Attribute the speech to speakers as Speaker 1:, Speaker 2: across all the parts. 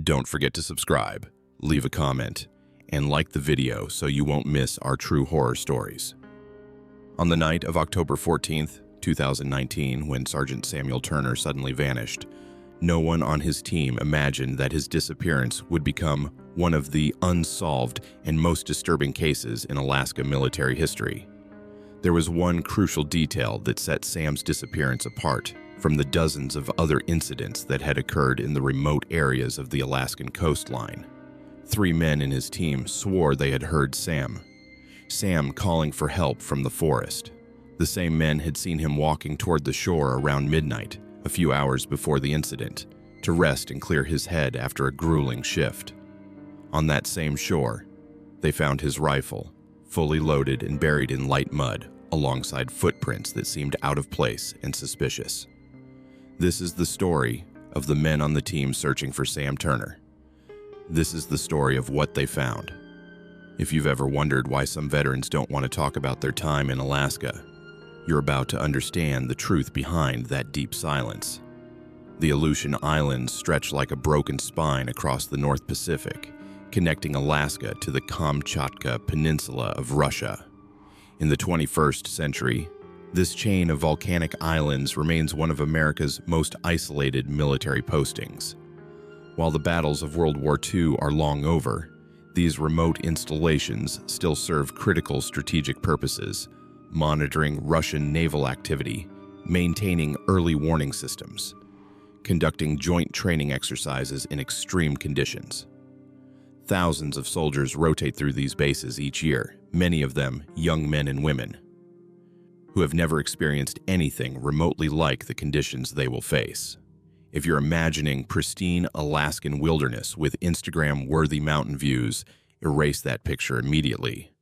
Speaker 1: Don't forget to subscribe, leave a comment, and like the video so you won't miss our true horror stories. On the night of October 14th, 2019, when Sergeant Samuel Turner suddenly vanished, no one on his team imagined that his disappearance would become one of the unsolved and most disturbing cases in Alaska military history. There was one crucial detail that set Sam's disappearance apart from the dozens of other incidents that had occurred in the remote areas of the Alaskan coastline. 3 men in his team swore they had heard Sam calling for help from the forest. The same men had seen him walking toward the shore around midnight, a few hours before the incident, to rest and clear his head after a grueling shift. On that same shore, they found his rifle, fully loaded and buried in light mud, alongside footprints that seemed out of place and suspicious. This is the story of the men on the team searching for Sam Turner. This is the story of what they found. If you've ever wondered why some veterans don't want to talk about their time in Alaska, you're about to understand the truth behind that deep silence. The Aleutian Islands stretch like a broken spine across the North Pacific, connecting Alaska to the Kamchatka Peninsula of Russia. In the 21st century, this chain of volcanic islands remains one of America's most isolated military postings. While the battles of World War II are long over, these remote installations still serve critical strategic purposes, monitoring Russian naval activity, maintaining early warning systems, conducting joint training exercises in extreme conditions. Thousands of soldiers rotate through these bases each year, many of them young men and women, who have never experienced anything remotely like the conditions they will face. If you're imagining pristine Alaskan wilderness with Instagram-worthy mountain views, erase that picture immediately.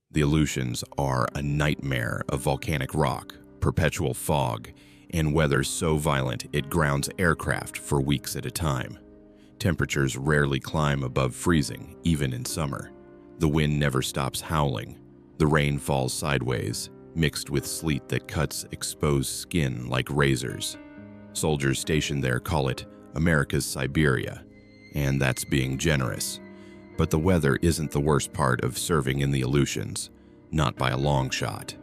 Speaker 1: The Aleutians are a nightmare of volcanic rock, perpetual fog, and weather so violent it grounds aircraft for weeks at a time. Temperatures rarely climb above freezing, even in summer. The wind never stops howling. The rain falls sideways, mixed with sleet that cuts exposed skin like razors. Soldiers stationed there call it America's Siberia, and that's being generous. But the weather isn't the worst part of serving in the Aleutians, not by a long shot.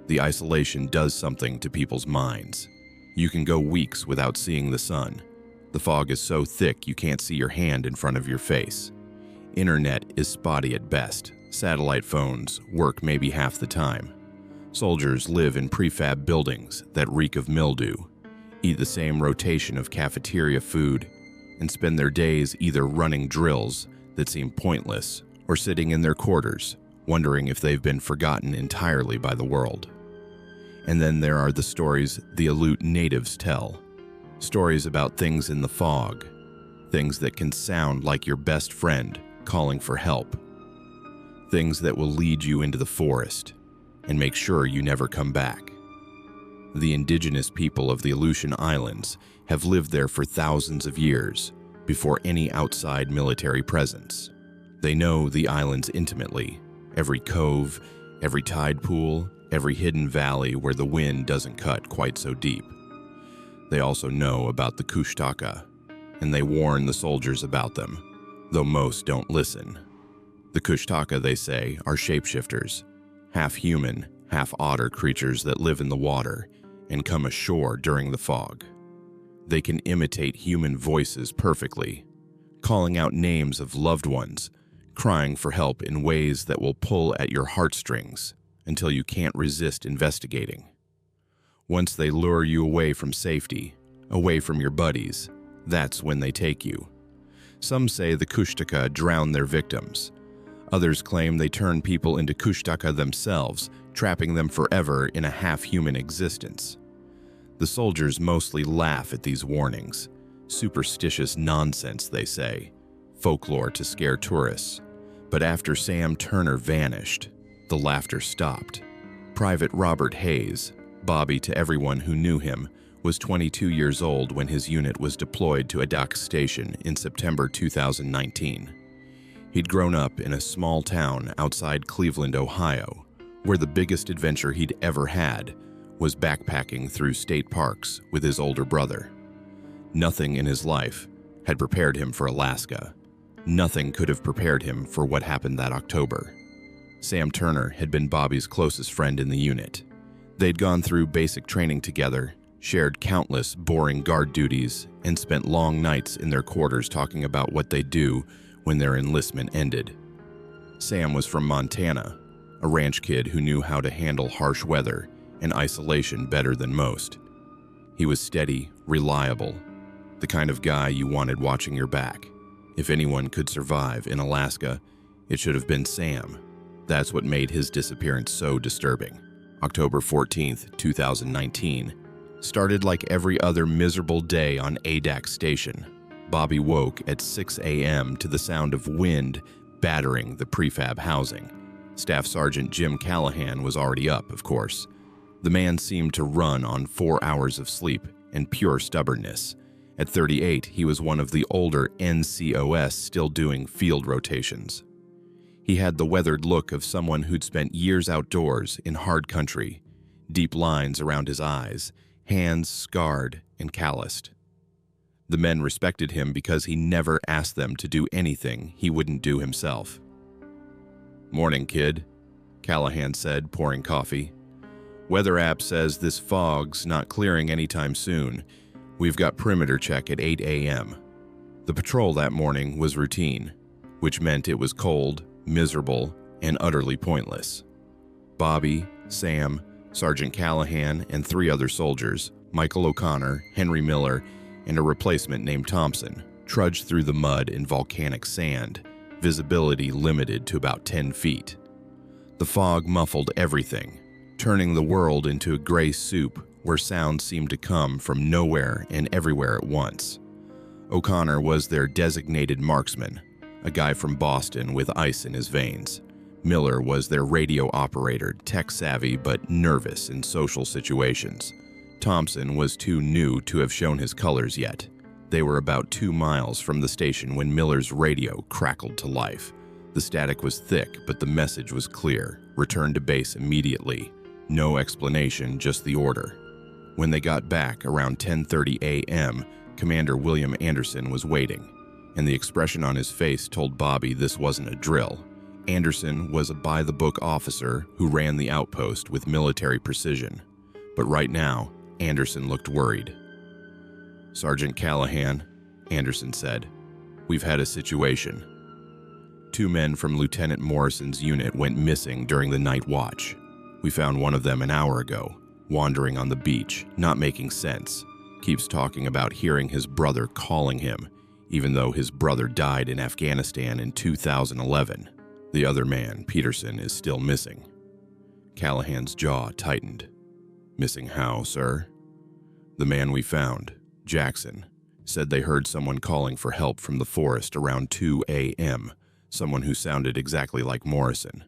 Speaker 1: The isolation does something to people's minds. You can go weeks without seeing the sun. The fog is so thick you can't see your hand in front of your face. Internet is spotty at best. Satellite phones work maybe half the time. Soldiers live in prefab buildings that reek of mildew, eat the same rotation of cafeteria food, and spend their days either running drills that seem pointless or sitting in their quarters, wondering if they've been forgotten entirely by the world. And then there are the stories the Aleut natives tell. Stories about things in the fog, things that can sound like your best friend calling for help, things that will lead you into the forest and make sure you never come back. The indigenous people of the Aleutian Islands have lived there for thousands of years before any outside military presence. They know the islands intimately, every cove, every tide pool, every hidden valley where the wind doesn't cut quite so deep. They also know about the Kushtaka, and they warn the soldiers about them, though most don't listen. The Kushtaka, they say, are shapeshifters, half-human, half-otter creatures that live in the water and come ashore during the fog. They can imitate human voices perfectly, calling out names of loved ones, crying for help in ways that will pull at your heartstrings until you can't resist investigating. Once they lure you away from safety, away from your buddies, that's when they take you. Some say the Kushtaka drown their victims. Others claim they turn people into Kushtaka themselves, trapping them forever in a half-human existence. The soldiers mostly laugh at these warnings. Superstitious nonsense, they say. Folklore to scare tourists. But after Sam Turner vanished, the laughter stopped. Private Robert Hayes, Bobby to everyone who knew him, was 22 years old when his unit was deployed to Adak Station in September 2019. He'd grown up in a small town outside Cleveland, Ohio, where the biggest adventure he'd ever had was backpacking through state parks with his older brother. Nothing in his life had prepared him for Alaska. Nothing could have prepared him for what happened that October. Sam Turner had been Bobby's closest friend in the unit. They'd gone through basic training together, shared countless boring guard duties, and spent long nights in their quarters talking about what they'd do when their enlistment ended. Sam was from Montana, a ranch kid who knew how to handle harsh weather and isolation better than most. He was steady, reliable, the kind of guy you wanted watching your back. If anyone could survive in Alaska, it should have been Sam. That's what made his disappearance so disturbing. October 14th, 2019, started like every other miserable day on Adak Station. Bobby woke at 6 a.m. to the sound of wind battering the prefab housing. Staff Sergeant Jim Callahan was already up, of course. The man seemed to run on 4 hours of sleep and pure stubbornness. At 38, he was one of the older NCOS still doing field rotations. He had the weathered look of someone who'd spent years outdoors in hard country, deep lines around his eyes, hands scarred and calloused. The men respected him because he never asked them to do anything he wouldn't do himself. "Morning, kid," Callahan said, pouring coffee. "Weather app says this fog's not clearing anytime soon. We've got perimeter check at 8 a.m. The patrol that morning was routine, which meant it was cold, miserable, and utterly pointless. Bobby, Sam, Sergeant Callahan, and 3 other soldiers, Michael O'Connor, Henry Miller, and a replacement named Thompson, trudged through the mud and volcanic sand, visibility limited to about 10 feet. The fog muffled everything, turning the world into a gray soup where sounds seemed to come from nowhere and everywhere at once. O'Connor was their designated marksman, a guy from Boston with ice in his veins. Miller was their radio operator, tech-savvy but nervous in social situations. Thompson was too new to have shown his colors yet. They were about 2 miles from the station when Miller's radio crackled to life. The static was thick, but the message was clear. Return to base immediately. No explanation, just the order. When they got back around 10:30 a.m., Commander William Anderson was waiting, and the expression on his face told Bobby this wasn't a drill. Anderson was a by-the-book officer who ran the outpost with military precision. But right now, Anderson looked worried. "Sergeant Callahan," Anderson said, "we've had a situation. 2 men from Lieutenant Morrison's unit went missing during the night watch. We found one of them an hour ago, wandering on the beach, not making sense. Keeps talking about hearing his brother calling him, even though his brother died in Afghanistan in 2011. The other man, Peterson, is still missing." Callahan's jaw tightened. "Missing how, sir?" "The man we found, Jackson, said they heard someone calling for help from the forest around 2 a.m., someone who sounded exactly like Morrison.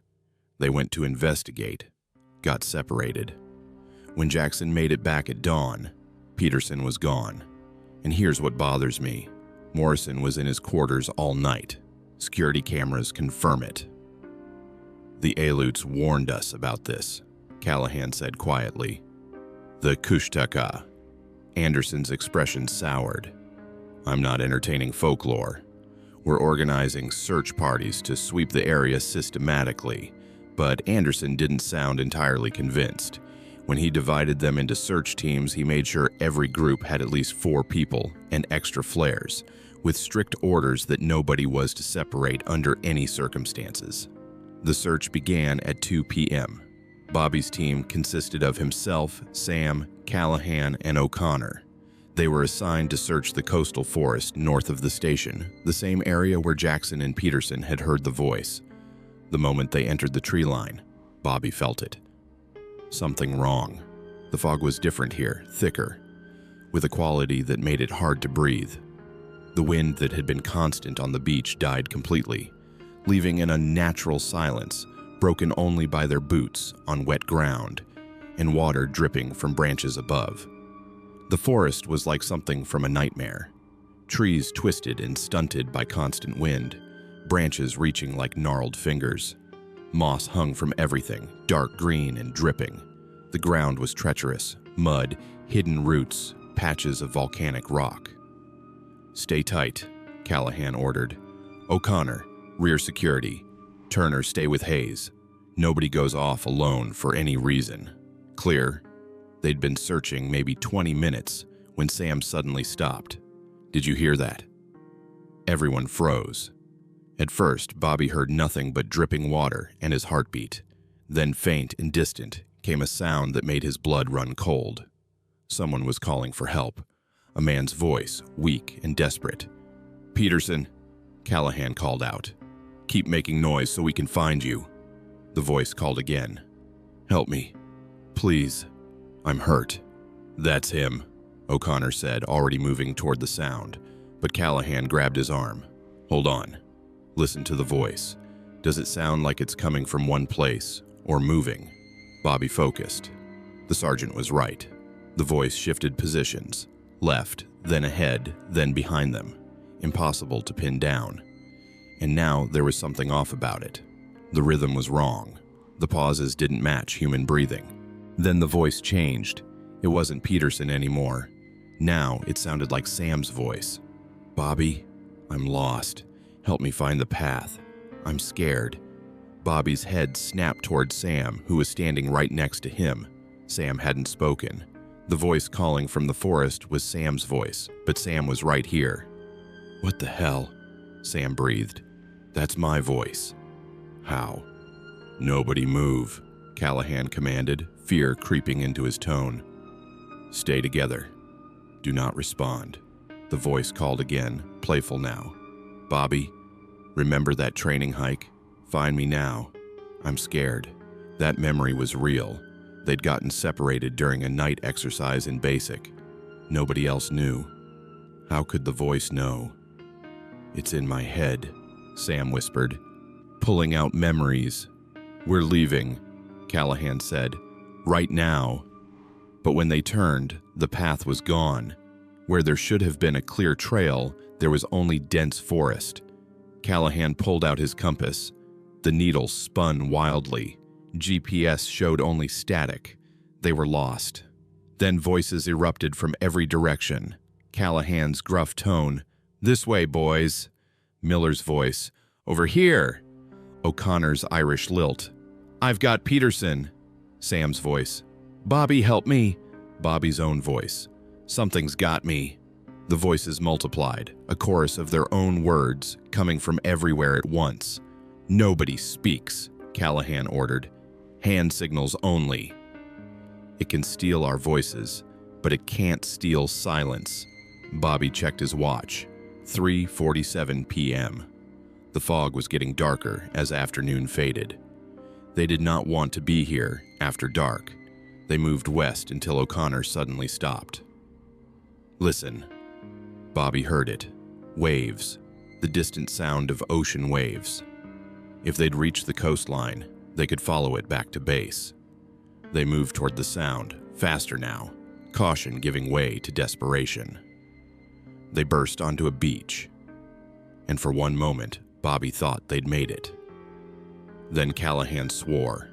Speaker 1: They went to investigate, got separated. When Jackson made it back at dawn, Peterson was gone. And here's what bothers me. Morrison was in his quarters all night. Security cameras confirm it." "The Aleuts warned us about this," Callahan said quietly. "The Kushtaka." Anderson's expression soured. "I'm not entertaining folklore. We're organizing search parties to sweep the area systematically." But Anderson didn't sound entirely convinced. When he divided them into search teams, he made sure every group had at least 4 people and extra flares, with strict orders that nobody was to separate under any circumstances. The search began at 2 p.m. Bobby's team consisted of himself, Sam, Callahan, and O'Connor. They were assigned to search the coastal forest north of the station, the same area where Jackson and Peterson had heard the voice. The moment they entered the tree line, Bobby felt it. Something wrong. The fog was different here, thicker, with a quality that made it hard to breathe. The wind that had been constant on the beach died completely, leaving an unnatural silence, broken only by their boots on wet ground and water dripping from branches above. The forest was like something from a nightmare. Trees twisted and stunted by constant wind, branches reaching like gnarled fingers. Moss hung from everything, dark green and dripping. The ground was treacherous, mud, hidden roots, patches of volcanic rock. "Stay tight," Callahan ordered. "O'Connor, rear security. Turner, stay with Hayes. Nobody goes off alone for any reason. Clear?" They'd been searching maybe 20 minutes when Sam suddenly stopped. "Did you hear that?" Everyone froze. At first, Bobby heard nothing but dripping water and his heartbeat. Then, faint and distant, came a sound that made his blood run cold. Someone was calling for help. A man's voice, weak and desperate. "Peterson," Callahan called out. "Keep making noise so we can find you." The voice called again. "Help me. Please. I'm hurt." "That's him," O'Connor said, already moving toward the sound. But Callahan grabbed his arm. "Hold on. Listen to the voice. Does it sound like it's coming from one place, or moving?" Bobby focused. The sergeant was right. The voice shifted positions. Left, then ahead, then behind them. Impossible to pin down. And now there was something off about it. The rhythm was wrong. The pauses didn't match human breathing. Then the voice changed. It wasn't Peterson anymore. Now it sounded like Sam's voice. "Bobby, I'm lost. Help me find the path. I'm scared." Bobby's head snapped toward Sam, who was standing right next to him. Sam hadn't spoken. The voice calling from the forest was Sam's voice, but Sam was right here. "What the hell?" Sam breathed. "That's my voice." "How?" "Nobody move," Callahan commanded, fear creeping into his tone. "Stay together. Do not respond." The voice called again, playful now. "Bobby, remember that training hike? Find me now. I'm scared." That memory was real. They'd gotten separated during a night exercise in basic. Nobody else knew. How could the voice know? "It's in my head," Sam whispered, pulling out memories. "We're leaving," Callahan said. "Right now." But when they turned, the path was gone. Where there should have been a clear trail, there was only dense forest. Callahan pulled out his compass. The needle spun wildly. GPS showed only static. They were lost. Then voices erupted from every direction. Callahan's gruff tone, "This way, boys." Miller's voice, "Over here." O'Connor's Irish lilt, "I've got Peterson." Sam's voice, "Bobby, help me." Bobby's own voice, "Something's got me." The voices multiplied, a chorus of their own words coming from everywhere at once. "Nobody speaks," Callahan ordered. "Hand signals only." "It can steal our voices, but it can't steal silence." Bobby checked his watch. 3:47 p.m. The fog was getting darker as afternoon faded. They did not want to be here after dark. They moved west until O'Connor suddenly stopped. "Listen." Bobby heard it. Waves. The distant sound of ocean waves. If they'd reached the coastline, they could follow it back to base. They moved toward the sound, faster now, caution giving way to desperation. They burst onto a beach, and for one moment, Bobby thought they'd made it. Then Callahan swore.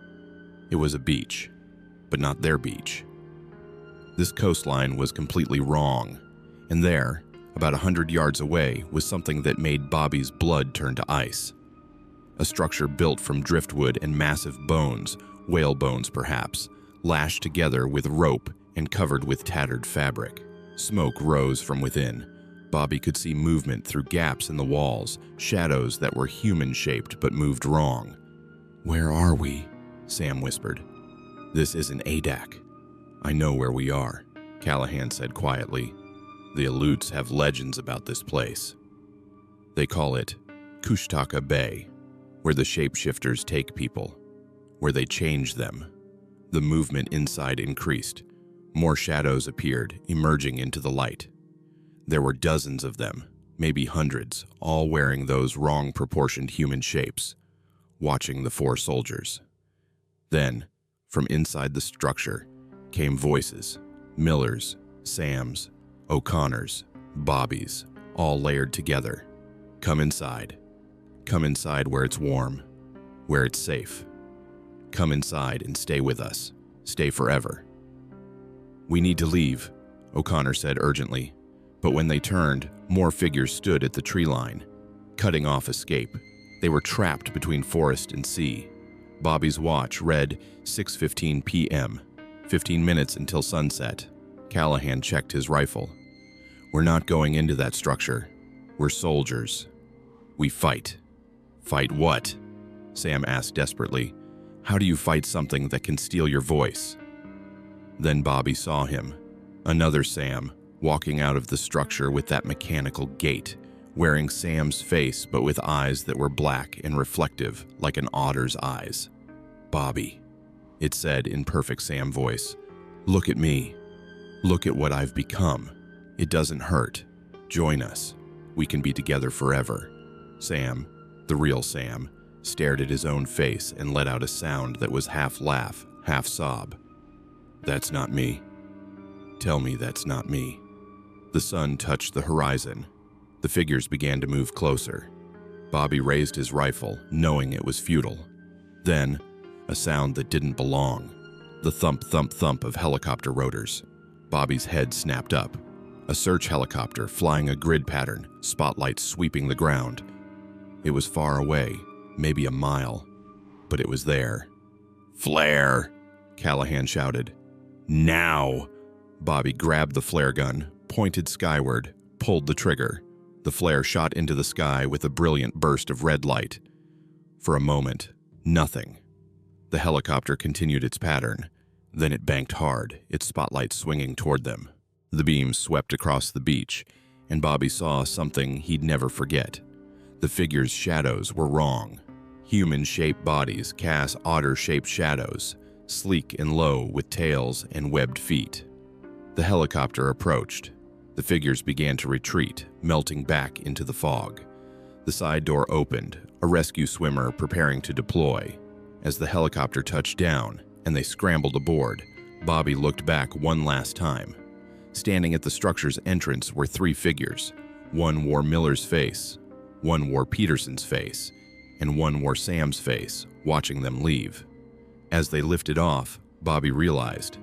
Speaker 1: It was a beach, but not their beach. This coastline was completely wrong, and there, about 100 yards away, was something that made Bobby's blood turn to ice. A structure built from driftwood and massive bones, whale bones perhaps, lashed together with rope and covered with tattered fabric. Smoke rose from within. Bobby could see movement through gaps in the walls, shadows that were human-shaped but moved wrong. "Where are we?" Sam whispered. "This isn't Adak." "I know where we are," Callahan said quietly. "The Aleuts have legends about this place. They call it Kushtaka Bay, where the Shapeshifters take people, where they change them." The movement inside increased. More shadows appeared, emerging into the light. There were dozens of them, maybe hundreds, all wearing those wrong-proportioned human shapes, watching the four soldiers. Then, from inside the structure, came voices, Miller's, Sam's, O'Connor's, Bobby's, all layered together. "Come inside. Come inside where it's warm, where it's safe. Come inside and stay with us. Stay forever." "We need to leave," O'Connor said urgently. But when they turned, more figures stood at the tree line, cutting off escape. They were trapped between forest and sea. Bobby's watch read 6:15 p.m., 15 minutes until sunset. Callahan checked his rifle. "We're not going into that structure. We're soldiers. We fight." "Fight what?" Sam asked desperately. "How do you fight something that can steal your voice?" Then Bobby saw him, another Sam, walking out of the structure with that mechanical gait, wearing Sam's face but with eyes that were black and reflective like an otter's eyes. "Bobby," it said in perfect Sam voice, "look at me. Look at what I've become. It doesn't hurt. Join us. We can be together forever." Sam, the real Sam, stared at his own face and let out a sound that was half laugh, half sob. "That's not me. Tell me that's not me." The sun touched the horizon. The figures began to move closer. Bobby raised his rifle, knowing it was futile. Then, a sound that didn't belong. The thump, thump, thump of helicopter rotors. Bobby's head snapped up. A search helicopter flying a grid pattern, spotlights sweeping the ground. It was far away, maybe a mile, but it was there. "Flare!" Callahan shouted. "Now!" Bobby grabbed the flare gun, pointed skyward, pulled the trigger. The flare shot into the sky with a brilliant burst of red light. For a moment, nothing. The helicopter continued its pattern. Then it banked hard, its spotlight swinging toward them. The beam swept across the beach, and Bobby saw something he'd never forget. The figures' shadows were wrong. Human-shaped bodies cast otter-shaped shadows, sleek and low with tails and webbed feet. The helicopter approached. The figures began to retreat, melting back into the fog. The side door opened, a rescue swimmer preparing to deploy. As the helicopter touched down and they scrambled aboard, Bobby looked back one last time. Standing at the structure's entrance were three figures. One wore Miller's face, one wore Peterson's face, and one wore Sam's face, watching them leave. As they lifted off, Bobby realized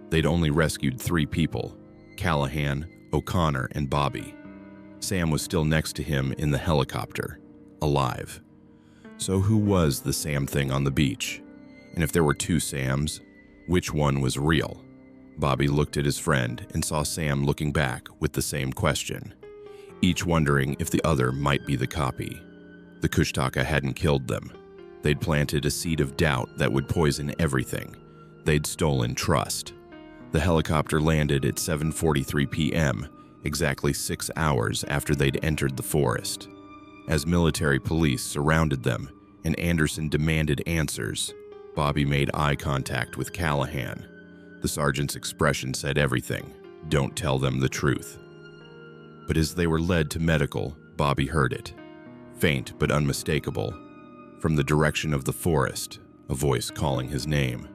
Speaker 1: they'd only rescued three people: Callahan, O'Connor, and Bobby. Sam was still next to him in the helicopter, alive. So who was the Sam thing on the beach? And if there were two Sams, which one was real? Bobby looked at his friend and saw Sam looking back with the same question, each wondering if the other might be the copy. The Kushtaka hadn't killed them. They'd planted a seed of doubt that would poison everything. They'd stolen trust. The helicopter landed at 7:43 p.m., exactly 6 hours after they'd entered the forest. As military police surrounded them and Anderson demanded answers, Bobby made eye contact with Callahan. The sergeant's expression said everything. Don't tell them the truth. But as they were led to medical, Bobby heard it. Faint but unmistakable. From the direction of the forest, a voice calling his name.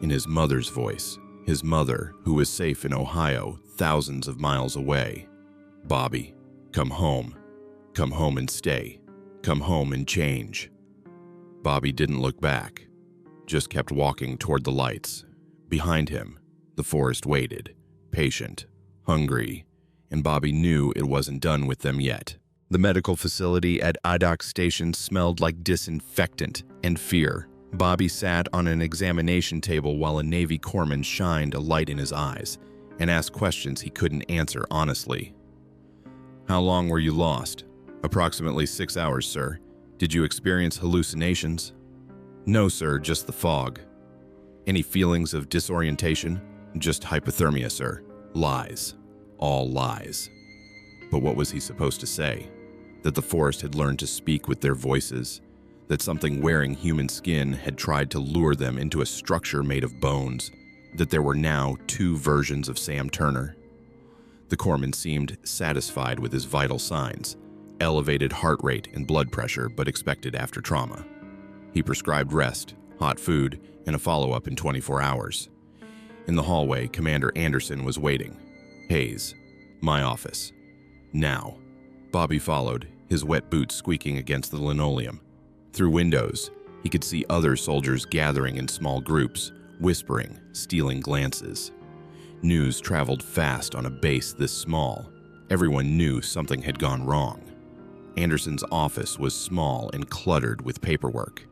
Speaker 1: In his mother's voice, his mother, who was safe in Ohio, thousands of miles away. "Bobby, come home. Come home and stay. Come home and change." Bobby didn't look back, just kept walking toward the lights. Behind him, the forest waited, patient, hungry, and Bobby knew it wasn't done with them yet. The medical facility at Adak Station smelled like disinfectant and fear. Bobby sat on an examination table while a Navy corpsman shined a light in his eyes and asked questions he couldn't answer honestly. "How long were you lost?" "Approximately 6 hours, sir." "Did you experience hallucinations?" "No, sir, just the fog." "Any feelings of disorientation?" "Just hypothermia, sir." Lies. All lies. But what was he supposed to say? That the forest had learned to speak with their voices? That something wearing human skin had tried to lure them into a structure made of bones? That there were now two versions of Sam Turner? The corpsman seemed satisfied with his vital signs, elevated heart rate and blood pressure, but expected after trauma. He prescribed rest, hot food, and a follow-up in 24 hours. In the hallway, Commander Anderson was waiting. "Hayes, my office. Now." Bobby followed, his wet boots squeaking against the linoleum. Through windows, he could see other soldiers gathering in small groups, whispering, stealing glances. News traveled fast on a base this small. Everyone knew something had gone wrong. Anderson's office was small and cluttered with paperwork.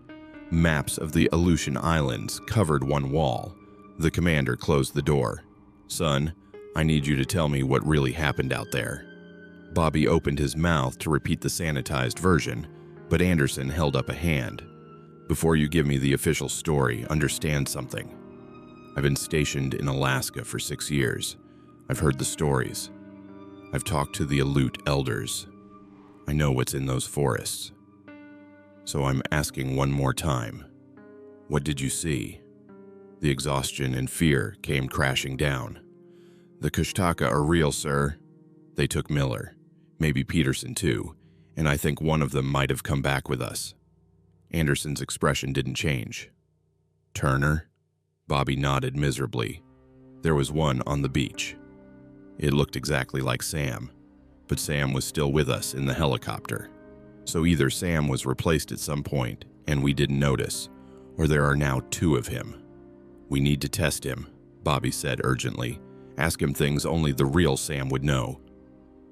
Speaker 1: Maps of the Aleutian Islands covered one wall. The commander closed the door. "Son, I need you to tell me what really happened out there." Bobby opened his mouth to repeat the sanitized version, but Anderson held up a hand. "Before you give me the official story, understand something. I've been stationed in Alaska for 6 years. I've heard the stories. I've talked to the Aleut elders. I know what's in those forests. So I'm asking one more time. What did you see?" The exhaustion and fear came crashing down. "The Kushtaka are real, sir. They took Miller, maybe Peterson too, and I think one of them might have come back with us." Anderson's expression didn't change. "Turner?" Bobby nodded miserably. "There was one on the beach. It looked exactly like Sam, but Sam was still with us in the helicopter. So either Sam was replaced at some point and we didn't notice, or there are now 2 of him. We need to test him," Bobby said urgently. "Ask him things only the real Sam would know."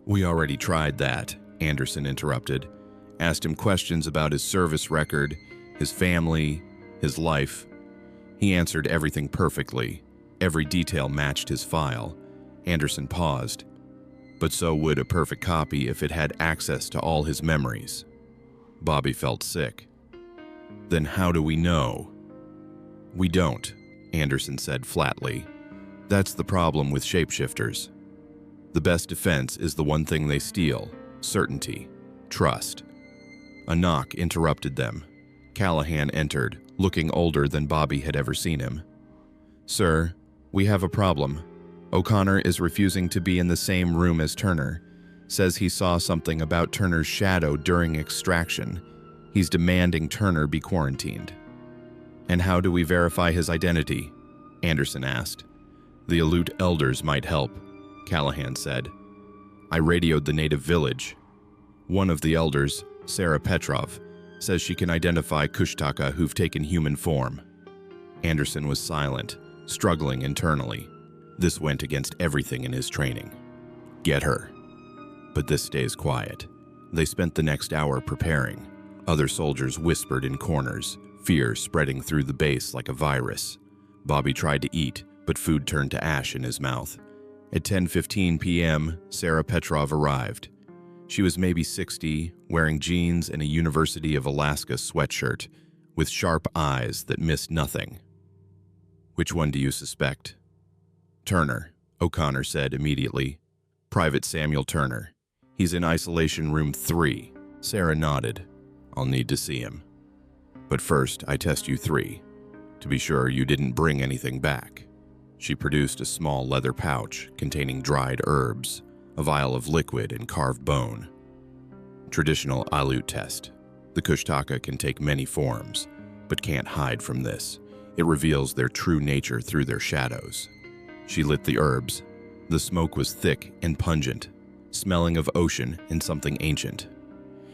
Speaker 1: "We already tried that," Anderson interrupted. "Asked him questions about his service record, his family, his life. He answered everything perfectly. Every detail matched his file." Anderson paused. "But so would a perfect copy if it had access to all his memories." Bobby felt sick. "Then how do we know?" "We don't," Anderson said flatly. "That's the problem with shapeshifters. The best defense is the one thing they steal: certainty, trust." A knock interrupted them. Callahan entered, looking older than Bobby had ever seen him. "Sir, we have a problem. O'Connor is refusing to be in the same room as Turner. Says he saw something about Turner's shadow during extraction. He's demanding Turner be quarantined." "And how do we verify his identity?" Anderson asked. "The Aleut elders might help," Callahan said. "I radioed the native village. One of the elders, Sarah Petrov, says she can identify Kushtaka who've taken human form." Anderson was silent, struggling internally. This went against everything in his training. "Get her." But this stays quiet. They spent the next hour preparing. Other soldiers whispered in corners, fear spreading through the base like a virus. Bobby tried to eat, but food turned to ash in his mouth. At 10:15 p.m., Sarah Petrov arrived. She was maybe 60, wearing jeans and a University of Alaska sweatshirt, with sharp eyes that missed nothing. "Which one do you suspect?" "Turner," O'Connor said immediately. "Private Samuel Turner. He's in isolation room 3. Sarah nodded. "I'll need to see him. But first, I test you 3, to be sure you didn't bring anything back." She produced a small leather pouch containing dried herbs, a vial of liquid, and carved bone. Traditional Aleut test. The Kushtaka can take many forms, but can't hide from this. It reveals their true nature through their shadows. She lit the herbs. The smoke was thick and pungent, smelling of ocean and something ancient.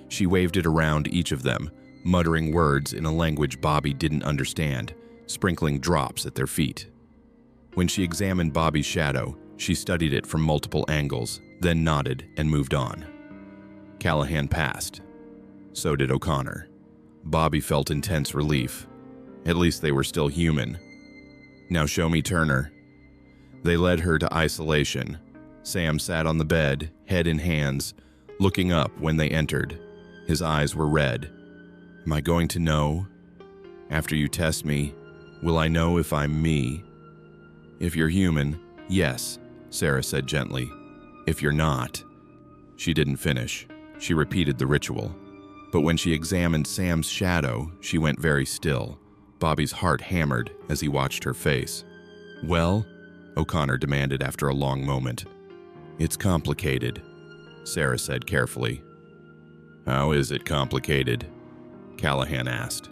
Speaker 1: She waved it around each of them, muttering words in a language Bobby didn't understand, sprinkling drops at their feet. When she examined Bobby's shadow, she studied it from multiple angles, then nodded and moved on. Callahan passed. So did O'Connor. Bobby felt intense relief. At least they were still human. "Now show me Turner." They led her to isolation. Sam sat on the bed, head in hands, looking up when they entered. His eyes were red. "Am I going to know? After you test me, will I know if I'm me?" "If you're human, yes," Sarah said gently. "If you're not." She didn't finish. She repeated the ritual. But when she examined Sam's shadow, she went very still. Bobby's heart hammered as he watched her face. "Well?" O'Connor demanded after a long moment. "It's complicated," Sarah said carefully. "How is it complicated?" Callahan asked.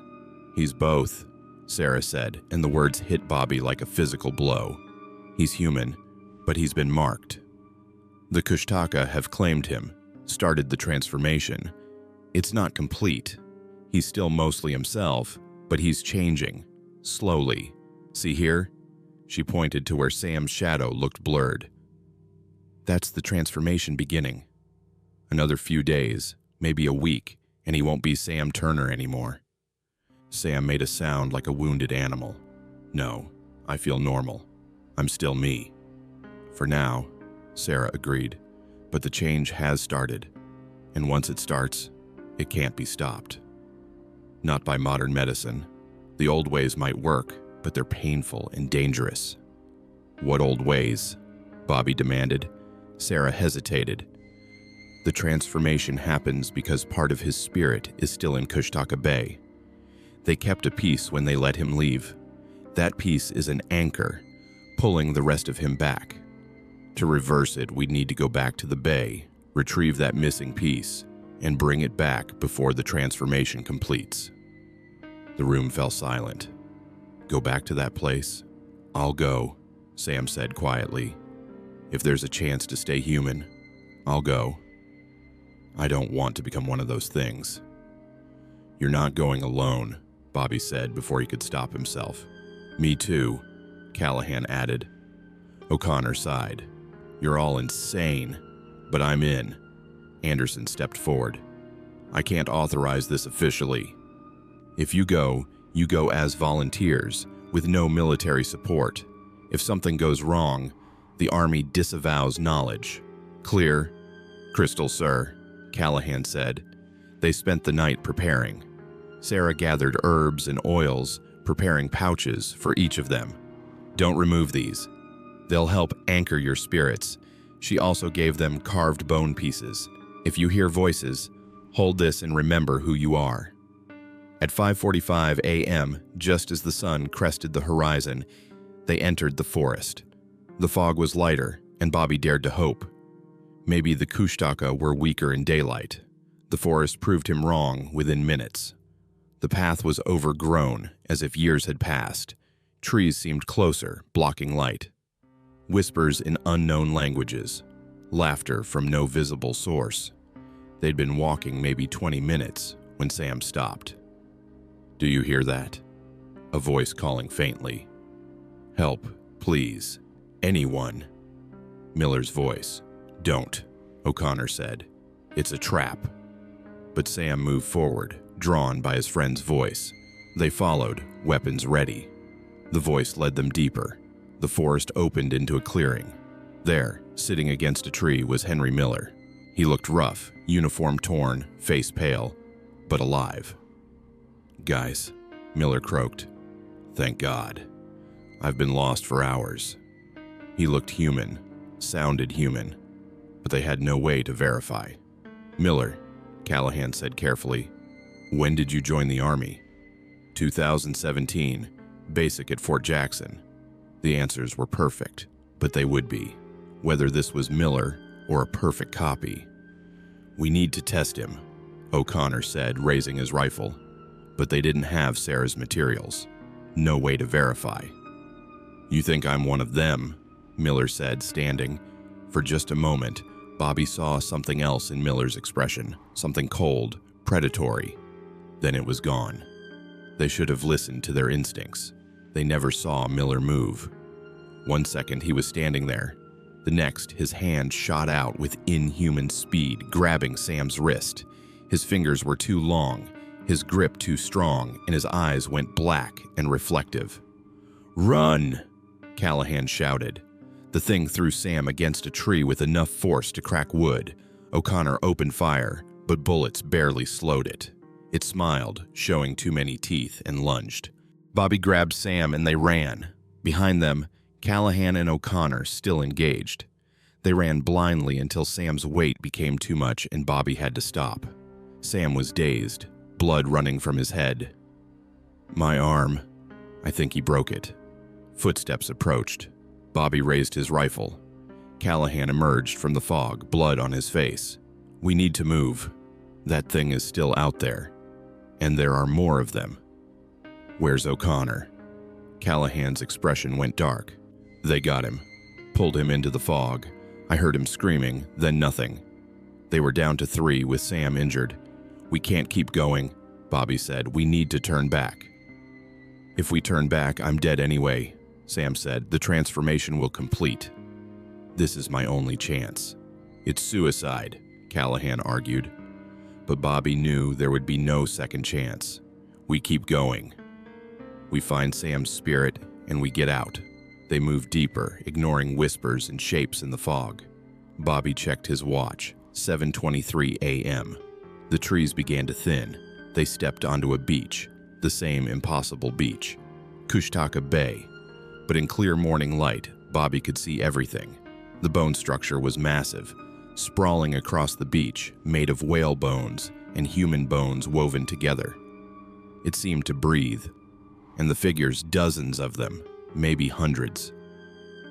Speaker 1: "He's both," Sarah said, and the words hit Bobby like a physical blow. "He's human, but he's been marked. The Kushtaka have claimed him, started the transformation. It's not complete. He's still mostly himself, but he's changing, slowly. See here?" She pointed to where Sam's shadow looked blurred. That's the transformation beginning. Another few days, maybe a week, and he won't be Sam Turner anymore. Sam made a sound like a wounded animal. No, I feel normal. I'm still me. For now, Sarah agreed, but the change has started, and once it starts, it can't be stopped. Not by modern medicine. The old ways might work, but they're painful and dangerous. What old ways? Bobby demanded. Sarah hesitated. The transformation happens because part of his spirit is still in Kushtaka Bay. They kept a piece when they let him leave. That piece is an anchor, pulling the rest of him back. To reverse it, we'd need to go back to the bay, retrieve that missing piece, and bring it back before the transformation completes. The room fell silent. Go back to that place? I'll go, Sam said quietly. If there's a chance to stay human, I'll go. I don't want to become one of those things. You're not going alone, Bobby said before he could stop himself. Me too, Callahan added. O'Connor sighed. You're all insane, but I'm in. Anderson stepped forward. I can't authorize this officially. If you go as volunteers, with no military support. If something goes wrong, the Army disavows knowledge. Clear? Crystal, sir, Callahan said. They spent the night preparing. Sarah gathered herbs and oils, preparing pouches for each of them. Don't remove these. They'll help anchor your spirits. She also gave them carved bone pieces. If you hear voices, hold this and remember who you are. At 5:45 a.m., just as the sun crested the horizon, they entered the forest. The fog was lighter, and Bobby dared to hope. Maybe the Kushtaka were weaker in daylight. The forest proved him wrong within minutes. The path was overgrown, as if years had passed. Trees seemed closer, blocking light. Whispers in unknown languages. Laughter from no visible source. They'd been walking maybe 20 minutes when Sam stopped. Do you hear that? A voice calling faintly. Help, please. Anyone. Miller's voice. Don't, O'Connor said. It's a trap. But Sam moved forward, drawn by his friend's voice. They followed, weapons ready. The voice led them deeper. The forest opened into a clearing. There, sitting against a tree, was Henry Miller. He looked rough, uniform torn, face pale, but alive. Guys, Miller croaked. Thank God. I've been lost for hours. He looked human, sounded human, but they had no way to verify. Miller, Callahan said carefully, when did you join the Army? 2017, basic at Fort Jackson. The answers were perfect, but they would be, whether this was Miller or a perfect copy. We need to test him, O'Connor said, raising his rifle. But they didn't have Sarah's materials. No way to verify. You think I'm one of them, Miller said, standing. For just a moment, Bobby saw something else in Miller's expression, something cold, predatory. Then it was gone. They should have listened to their instincts. They never saw Miller move. 1 second he was standing there. The next, his hand shot out with inhuman speed, grabbing Sam's wrist. His fingers were too long, his grip too strong, and his eyes went black and reflective. Run! Callahan shouted. The thing threw Sam against a tree with enough force to crack wood. O'Connor opened fire, but bullets barely slowed it. It smiled, showing too many teeth, and lunged. Bobby grabbed Sam and they ran. Behind them, Callahan and O'Connor still engaged. They ran blindly until Sam's weight became too much and Bobby had to stop. Sam was dazed, blood running from his head. My arm. I think he broke it. Footsteps approached. Bobby raised his rifle. Callahan emerged from the fog, blood on his face. We need to move. That thing is still out there. And there are more of them. Where's O'Connor? Callahan's expression went dark. They got him. Pulled him into the fog. I heard him screaming, then nothing. They were down to 3 with Sam injured. We can't keep going, Bobby said. We need to turn back. If we turn back, I'm dead anyway, Sam said. The transformation will complete. This is my only chance. It's suicide, Callahan argued. But Bobby knew there would be no second chance. We keep going. We find Sam's spirit and we get out. They move deeper, ignoring whispers and shapes in the fog. Bobby checked his watch, 7:23 a.m. The trees began to thin. They stepped onto a beach, the same impossible beach, Kushtaka Bay. But in clear morning light, Bobby could see everything. The bone structure was massive, sprawling across the beach, made of whale bones and human bones woven together. It seemed to breathe, and the figures, dozens of them, maybe hundreds.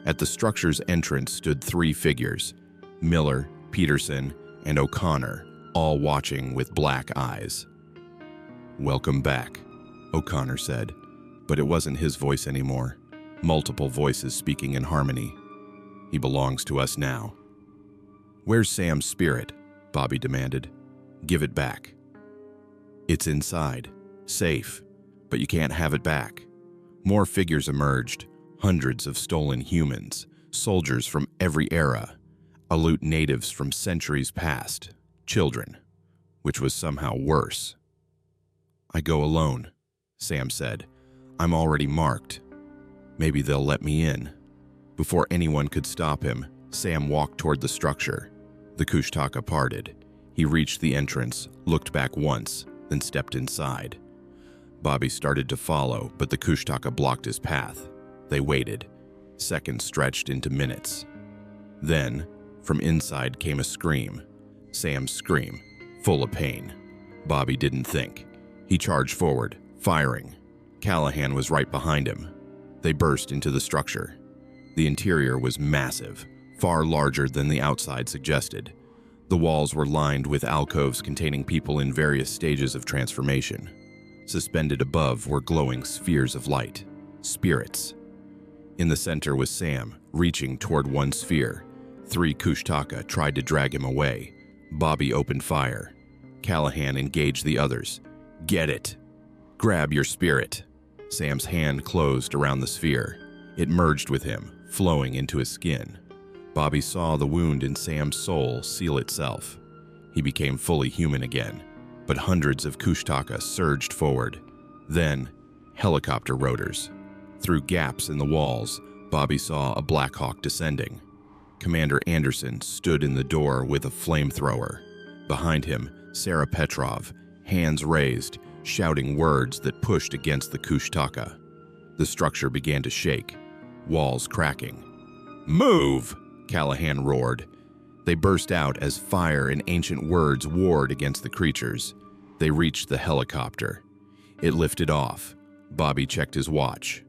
Speaker 1: At the structure's entrance stood 3 figures, Miller, Peterson, and O'Connor, all watching with black eyes. "Welcome back," O'Connor said, but it wasn't his voice anymore. Multiple voices speaking in harmony. "He belongs to us now." "Where's Sam's spirit?" Bobby demanded. "Give it back." "It's inside, safe, but you can't have it back." More figures emerged, hundreds of stolen humans, soldiers from every era, Aleut natives from centuries past, children, which was somehow worse. "I go alone," Sam said. "I'm already marked. Maybe they'll let me in." Before anyone could stop him, Sam walked toward the structure. The Kushtaka parted. He reached the entrance, looked back once, then stepped inside. Bobby started to follow, but the Kushtaka blocked his path. They waited. Seconds stretched into minutes. Then, from inside came a scream. Sam's scream, full of pain. Bobby didn't think. He charged forward, firing. Callahan was right behind him. They burst into the structure. The interior was massive, far larger than the outside suggested. The walls were lined with alcoves containing people in various stages of transformation. Suspended above were glowing spheres of light, spirits. In the center was Sam, reaching toward one sphere. 3 Kushtaka tried to drag him away. Bobby opened fire. Callahan engaged the others. "Get it! Grab your spirit!" Sam's hand closed around the sphere. It merged with him, flowing into his skin. Bobby saw the wound in Sam's soul seal itself. He became fully human again, but hundreds of Kushtaka surged forward. Then, helicopter rotors. Through gaps in the walls, Bobby saw a Black Hawk descending. Commander Anderson stood in the door with a flamethrower. Behind him, Sarah Petrov, hands raised, shouting words that pushed against the Kushtaka. The structure began to shake, walls cracking. "Move!" Callahan roared. They burst out as fire and ancient words warred against the creatures. They reached the helicopter. It lifted off. Bobby checked his watch.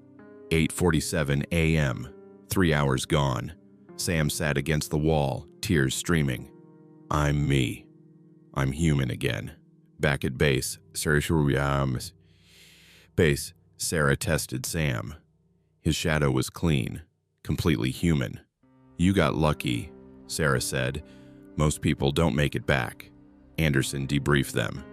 Speaker 1: 8:47 a.m., 3 hours gone. Sam sat against the wall, tears streaming. "I'm me. I'm human again." Back at base, Sarah tested Sam. His shadow was clean, completely human. "You got lucky," Sarah said. "Most people don't make it back." Anderson debriefed them.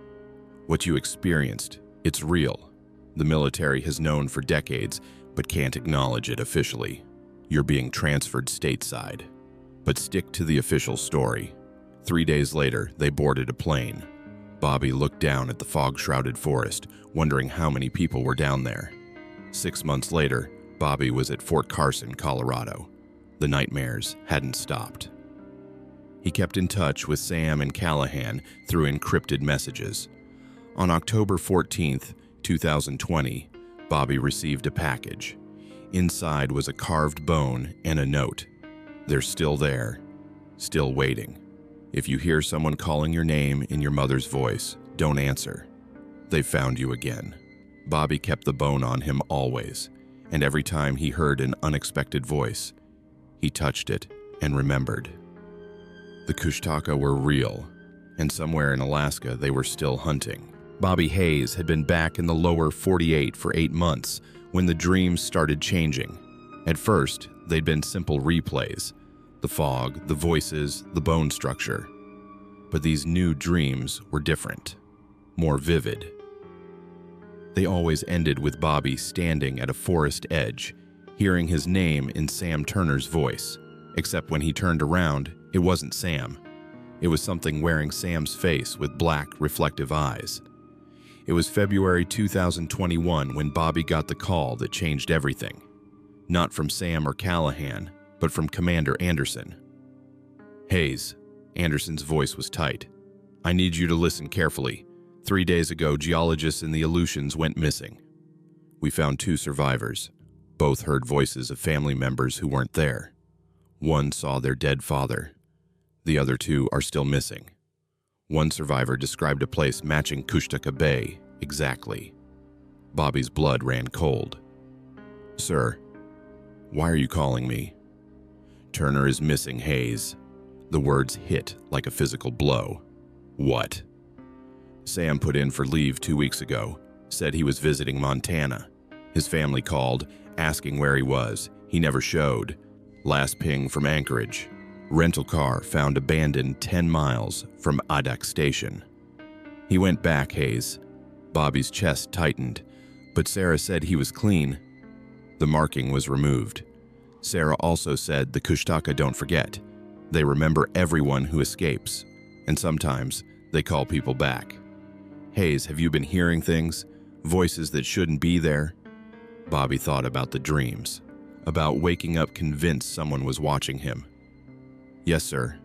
Speaker 1: "What you experienced, it's real. The military has known for decades, but can't acknowledge it officially. You're being transferred stateside. But stick to the official story." 3 days later, they boarded a plane. Bobby looked down at the fog-shrouded forest, wondering how many people were down there. 6 months later, Bobby was at Fort Carson, Colorado. The nightmares hadn't stopped. He kept in touch with Sam and Callahan through encrypted messages. On October 14th, 2020, Bobby received a package. Inside was a carved bone and a note. "They're still there, still waiting. If you hear someone calling your name in your mother's voice, don't answer. They found you again." Bobby kept the bone on him always, and every time he heard an unexpected voice, he touched it and remembered. The Kushtaka were real, and somewhere in Alaska they were still hunting. Bobby Hayes had been back in the lower 48 for 8 months when the dreams started changing. At first, they'd been simple replays. The fog, the voices, the bone structure. But these new dreams were different, more vivid. They always ended with Bobby standing at a forest edge, hearing his name in Sam Turner's voice. Except when he turned around, it wasn't Sam. It was something wearing Sam's face with black, reflective eyes. It was February 2021 when Bobby got the call that changed everything. Not from Sam or Callahan, but from Commander Anderson. "Hayes," Anderson's voice was tight. "I need you to listen carefully. 3 days ago, geologists in the Aleutians went missing. We found 2 survivors. Both heard voices of family members who weren't there. One saw their dead father. The other 2 are still missing. One survivor described a place matching Kushtaka Bay exactly." Bobby's blood ran cold. "Sir, why are you calling me?" "Turner is missing, Hayes." The words hit like a physical blow. "What?" "Sam put in for leave 2 weeks ago. Said he was visiting Montana. His family called, asking where he was. He never showed. Last ping from Anchorage. Rental car found abandoned 10 miles from Adak Station." "He went back, Hayes." Bobby's chest tightened, but Sarah said he was clean. "The marking was removed. Sarah also said the Kushtaka don't forget. They remember everyone who escapes, and sometimes they call people back." "Hayes, have you been hearing things? Voices that shouldn't be there?" Bobby thought about the dreams, about waking up convinced someone was watching him. "Yes, sir."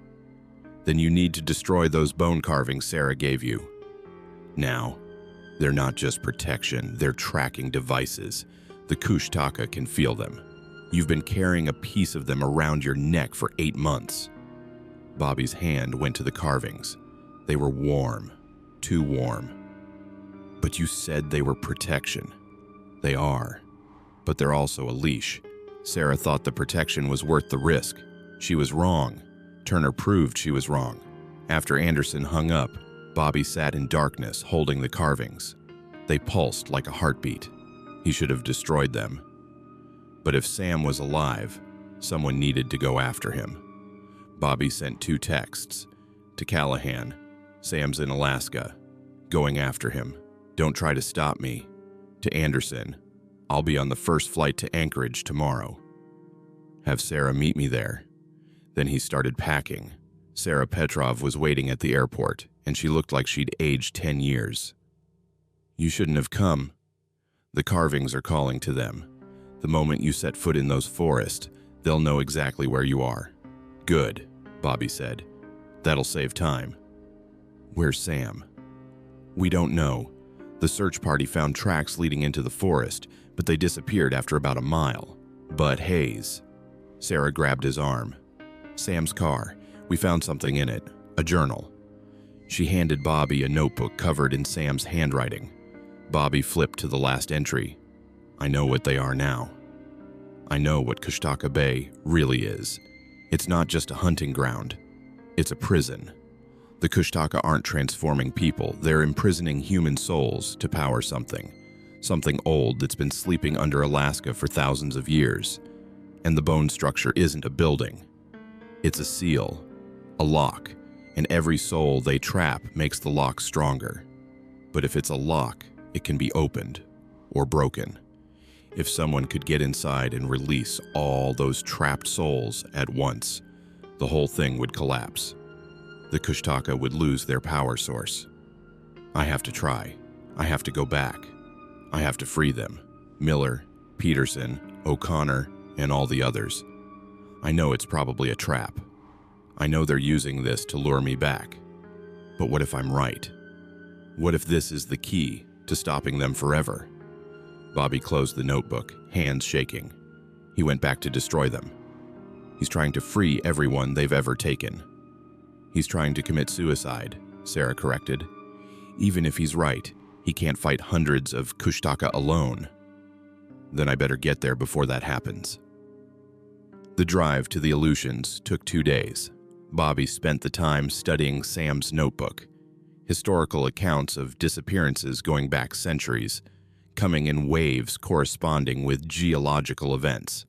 Speaker 1: "Then you need to destroy those bone carvings Sarah gave you. Now, they're not just protection, they're tracking devices. The Kushtaka can feel them. You've been carrying a piece of them around your neck for 8 months. Bobby's hand went to the carvings. They were warm, too warm. "But you said they were protection." "They are, but they're also a leash." Sarah thought the protection was worth the risk. She was wrong. Turner proved she was wrong. After Anderson hung up, Bobby sat in darkness holding the carvings. They pulsed like a heartbeat. He should have destroyed them. But if Sam was alive, someone needed to go after him. Bobby sent 2 texts. To Callahan, "Sam's in Alaska. Going after him. Don't try to stop me." To Anderson, "I'll be on the first flight to Anchorage tomorrow. Have Sarah meet me there." Then he started packing. Sarah Petrov was waiting at the airport, and she looked like she'd aged 10 years. "You shouldn't have come. The carvings are calling to them. The moment you set foot in those forests, they'll know exactly where you are." "Good," Bobby said. "That'll save time." "Where's Sam?" "We don't know. The search party found tracks leading into the forest, but they disappeared after about a mile." "But Hayes." Sarah grabbed his arm. "Sam's car. We found something in it. A journal." She handed Bobby a notebook covered in Sam's handwriting. Bobby flipped to the last entry. "I know what they are now. I know what Kushtaka Bay really is. It's not just a hunting ground. It's a prison. The Kushtaka aren't transforming people. They're imprisoning human souls to power something. Something old that's been sleeping under Alaska for thousands of years. And the bone structure isn't a building. It's a seal, a lock, and every soul they trap makes the lock stronger. But if it's a lock, it can be opened or broken. If someone could get inside and release all those trapped souls at once, the whole thing would collapse. The Kushtaka would lose their power source. I have to try. I have to go back. I have to free them. Miller, Peterson, O'Connor, and all the others. I know it's probably a trap. I know they're using this to lure me back. But what if I'm right? What if this is the key to stopping them forever?" Bobby closed the notebook, hands shaking. He went back to destroy them. He's trying to free everyone they've ever taken. "He's trying to commit suicide," Sarah corrected. "Even if he's right, he can't fight hundreds of Kushtaka alone." "Then I better get there before that happens." The drive to the Aleutians took 2 days. Bobby spent the time studying Sam's notebook. Historical accounts of disappearances going back centuries, coming in waves corresponding with geological events.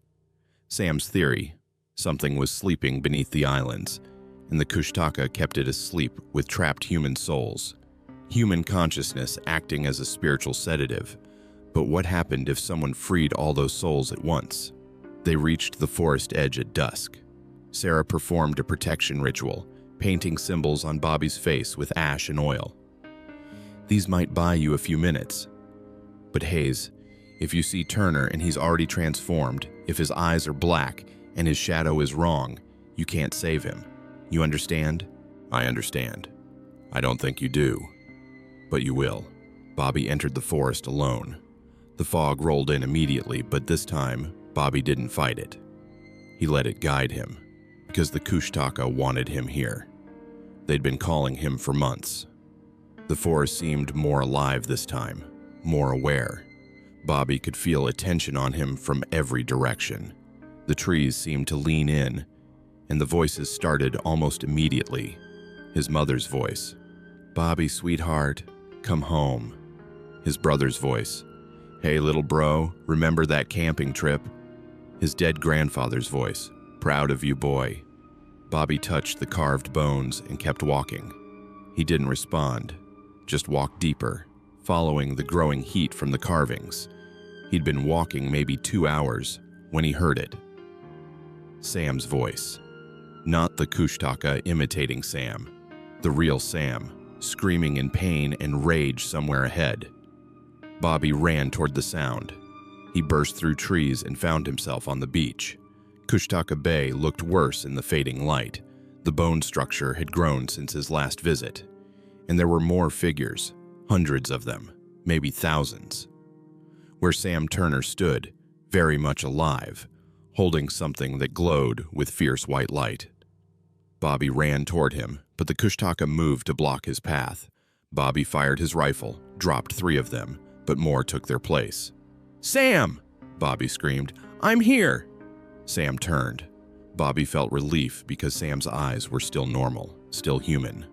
Speaker 1: Sam's theory, something was sleeping beneath the islands, and the Kushtaka kept it asleep with trapped human souls. Human consciousness acting as a spiritual sedative. But what happened if someone freed all those souls at once? They reached the forest edge at dusk. Sarah performed a protection ritual, painting symbols on Bobby's face with ash and oil. These might buy you a few minutes. But Hayes, if you see Turner and he's already transformed, if his eyes are black and his shadow is wrong, you can't save him. You understand? I understand. I don't think you do. But you will. Bobby entered the forest alone. The fog rolled in immediately, but this time, Bobby didn't fight it. He let it guide him, because the Kushtaka wanted him here. They'd been calling him for months. The forest seemed more alive this time, more aware. Bobby could feel attention on him from every direction. The trees seemed to lean in, and the voices started almost immediately. His mother's voice, "Bobby, sweetheart, come home." His brother's voice, "Hey, little bro, remember that camping trip?" His dead grandfather's voice, "Proud of you, boy." Bobby touched the carved bones and kept walking. He didn't respond, just walked deeper, following the growing heat from the carvings. He'd been walking maybe 2 hours when he heard it. Sam's voice. Not the Kushtaka imitating Sam, the real Sam, screaming in pain and rage somewhere ahead. Bobby ran toward the sound. He burst through trees and found himself on the beach. Kushtaka Bay looked worse in the fading light. The bone structure had grown since his last visit, and there were more figures, hundreds of them, maybe thousands. Where Sam Turner stood, very much alive, holding something that glowed with fierce white light. Bobby ran toward him, but the Kushtaka moved to block his path. Bobby fired his rifle, dropped 3 of them, but more took their place. "Sam!" Bobby screamed. "I'm here!" Sam turned. Bobby felt relief because Sam's eyes were still normal, still human.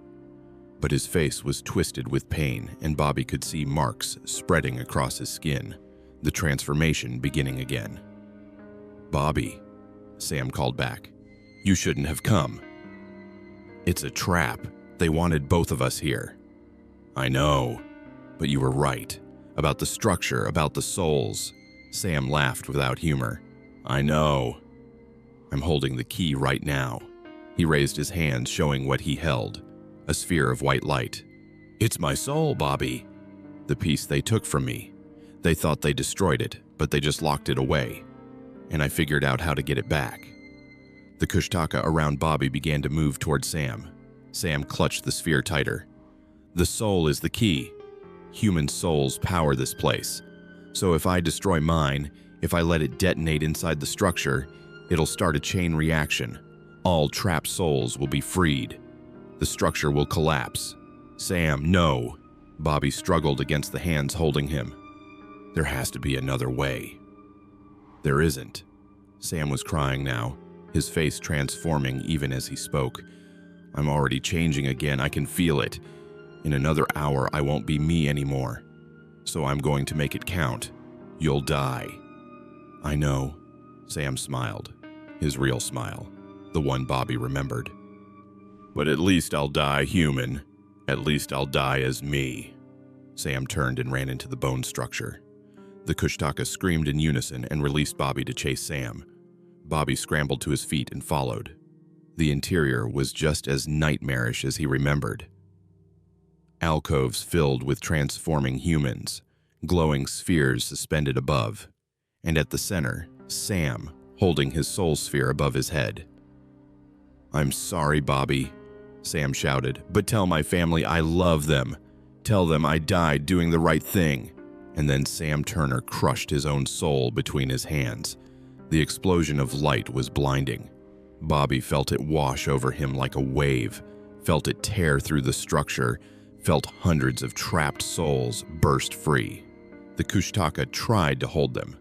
Speaker 1: But his face was twisted with pain, and Bobby could see marks spreading across his skin, the transformation beginning again. "Bobby," Sam called back, "you shouldn't have come." "It's a trap. They wanted both of us here." "I know, but you were right. About the structure, about the souls." Sam laughed without humor. "I know. I'm holding the key right now." He raised his hand, showing what he held, a sphere of white light. "It's my soul, Bobby." "The piece they took from me. They thought they destroyed it, but they just locked it away. And I figured out how to get it back." The Kushtaka around Bobby began to move toward Sam. Sam clutched the sphere tighter. "The soul is the key. Human souls power this place. So if I destroy mine, if I let it detonate inside the structure, it'll start a chain reaction. All trapped souls will be freed. The structure will collapse." "Sam, no." Bobby struggled against the hands holding him. "There has to be another way." "There isn't." Sam was crying now, his face transforming even as he spoke. "I'm already changing again, I can feel it. In another hour, I won't be me anymore. So I'm going to make it count. You'll die." "I know." Sam smiled, his real smile, the one Bobby remembered. "But at least I'll die human. At least I'll die as me." Sam turned and ran into the bone structure. The Kushtaka screamed in unison and released Bobby to chase Sam. Bobby scrambled to his feet and followed. The interior was just as nightmarish as he remembered. Alcoves filled with transforming humans, glowing spheres suspended above, and at the center, Sam, holding his soul sphere above his head. "I'm sorry, Bobby," Sam shouted, "but tell my family I love them. Tell them I died doing the right thing." And then Sam Turner crushed his own soul between his hands. The explosion of light was blinding. Bobby felt it wash over him like a wave, felt it tear through the structure, felt hundreds of trapped souls burst free. The Kushtaka tried to hold them,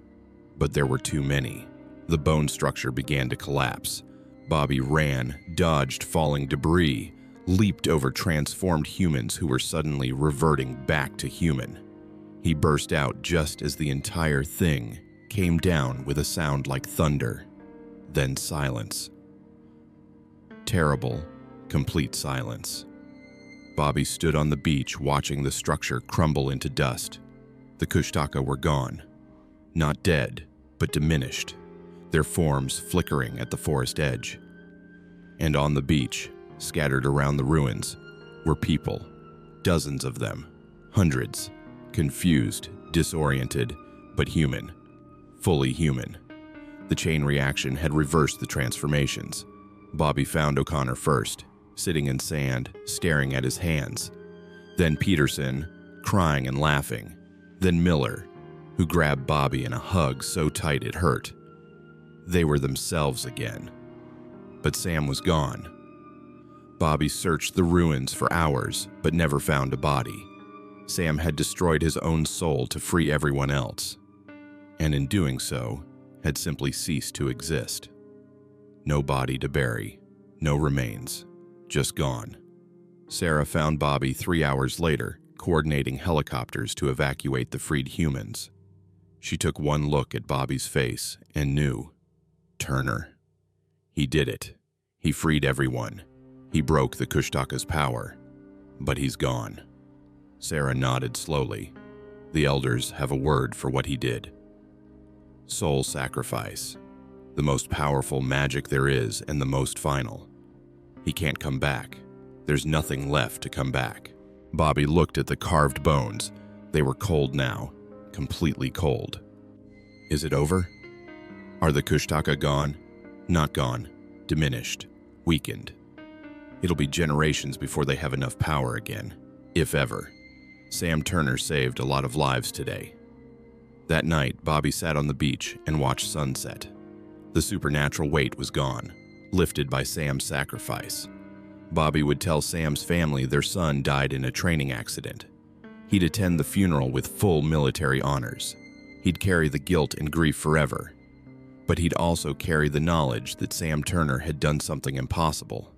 Speaker 1: but there were too many. The bone structure began to collapse. Bobby ran, dodged falling debris, leaped over transformed humans who were suddenly reverting back to human. He burst out just as the entire thing came down with a sound like thunder. Then silence. Terrible, complete silence. Bobby stood on the beach watching the structure crumble into dust. The Kushtaka were gone. Not dead, but diminished, their forms flickering at the forest edge. And on the beach, scattered around the ruins, were people, dozens of them, hundreds, confused, disoriented, but human, fully human. The chain reaction had reversed the transformations. Bobby found O'Connor first, sitting in sand, staring at his hands. Then Peterson, crying and laughing. Then Miller, who grabbed Bobby in a hug so tight it hurt. They were themselves again. But Sam was gone. Bobby searched the ruins for hours, but never found a body. Sam had destroyed his own soul to free everyone else, and in doing so, had simply ceased to exist. No body to bury, no remains, just gone. Sarah found Bobby 3 hours later, coordinating helicopters to evacuate the freed humans. She took one look at Bobby's face and knew. Turner. He did it. He freed everyone. He broke the Kushtaka's power. But he's gone. Sarah nodded slowly. The elders have a word for what he did. Soul sacrifice. The most powerful magic there is and the most final. He can't come back. There's nothing left to come back. Bobby looked at the carved bones. They were cold now, completely cold. Is it over? Are the Kushtaka gone? Not gone, diminished, weakened. It'll be generations before they have enough power again, if ever. Sam Turner saved a lot of lives today. That night, Bobby sat on the beach and watched sunset. The supernatural weight was gone, lifted by Sam's sacrifice. Bobby would tell Sam's family their son died in a training accident. He'd attend the funeral with full military honors. He'd carry the guilt and grief forever. But he'd also carry the knowledge that Sam Turner had done something impossible.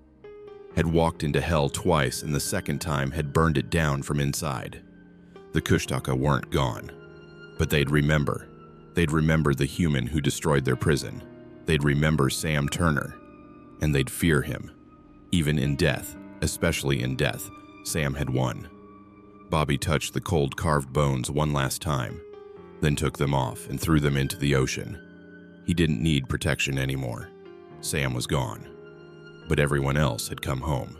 Speaker 1: Had walked into hell twice and the second time had burned it down from inside. The Kushtaka weren't gone. But they'd remember. They'd remember the human who destroyed their prison. They'd remember Sam Turner. And they'd fear him. Even in death, especially in death, Sam had won. Bobby touched the cold carved bones one last time, then took them off and threw them into the ocean. He didn't need protection anymore. Sam was gone. But everyone else had come home,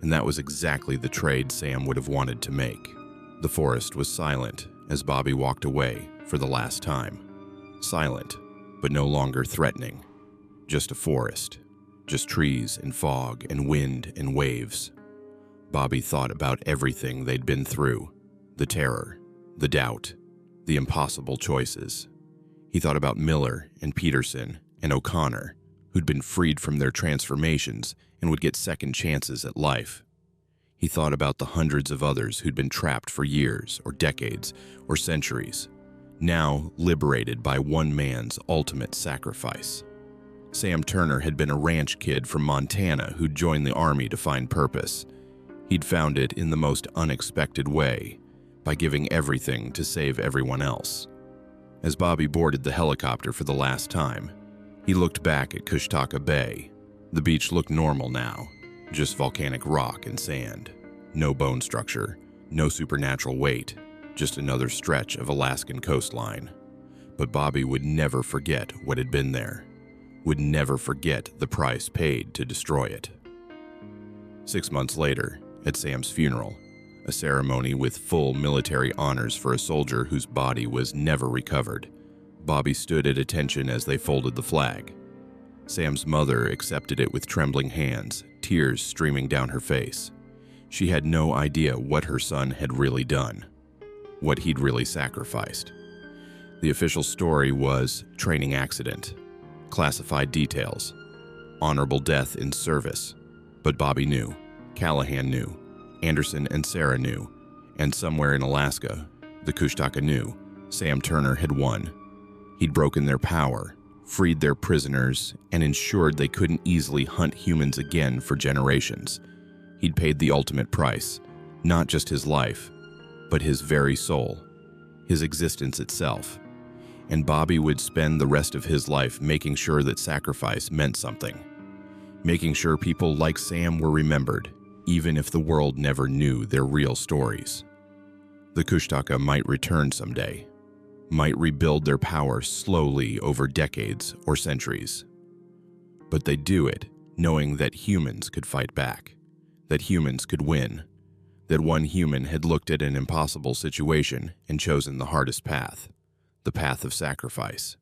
Speaker 1: and that was exactly the trade Sam would have wanted to make. The forest was silent as Bobby walked away for the last time. Silent, but no longer threatening. Just a forest. Just trees and fog and wind and waves. Bobby thought about everything they'd been through. The terror, the doubt, the impossible choices. He thought about Miller and Peterson and O'Connor, who'd been freed from their transformations and would get second chances at life. He thought about the hundreds of others who'd been trapped for years or decades or centuries, now liberated by one man's ultimate sacrifice. Sam Turner had been a ranch kid from Montana who'd joined the army to find purpose. He'd found it in the most unexpected way, by giving everything to save everyone else. As Bobby boarded the helicopter for the last time, he looked back at Kushtaka Bay. The beach looked normal now, just volcanic rock and sand. No bone structure, no supernatural weight, just another stretch of Alaskan coastline. But Bobby would never forget what had been there, would never forget the price paid to destroy it. 6 months later, at Sam's funeral, a ceremony with full military honors for a soldier whose body was never recovered, Bobby stood at attention as they folded the flag. Sam's mother accepted it with trembling hands, tears streaming down her face. She had no idea what her son had really done, what he'd really sacrificed. The official story was training accident, classified details, honorable death in service. But Bobby knew, Callahan knew, Anderson and Sarah knew, and somewhere in Alaska, the Kushtaka knew Sam Turner had won. He'd broken their power, freed their prisoners, and ensured they couldn't easily hunt humans again for generations. He'd paid the ultimate price, not just his life, but his very soul, his existence itself. And Bobby would spend the rest of his life making sure that sacrifice meant something, making sure people like Sam were remembered, even if the world never knew their real stories. The Kushtaka might return someday, might rebuild their power slowly over decades or centuries. But they'd do it knowing that humans could fight back, that humans could win, that one human had looked at an impossible situation and chosen the hardest path, the path of sacrifice.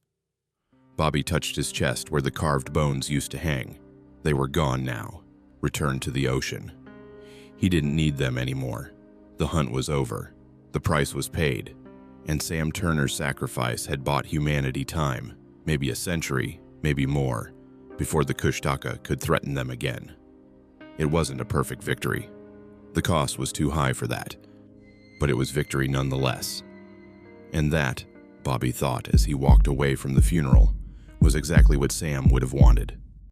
Speaker 1: Bobby touched his chest where the carved bones used to hang. They were gone now, returned to the ocean. He didn't need them anymore. The hunt was over. The price was paid. And Sam Turner's sacrifice had bought humanity time, maybe a century, maybe more, before the Kushtaka could threaten them again. It wasn't a perfect victory. The cost was too high for that. But it was victory nonetheless. And that, Bobby thought as he walked away from the funeral, was exactly what Sam would have wanted.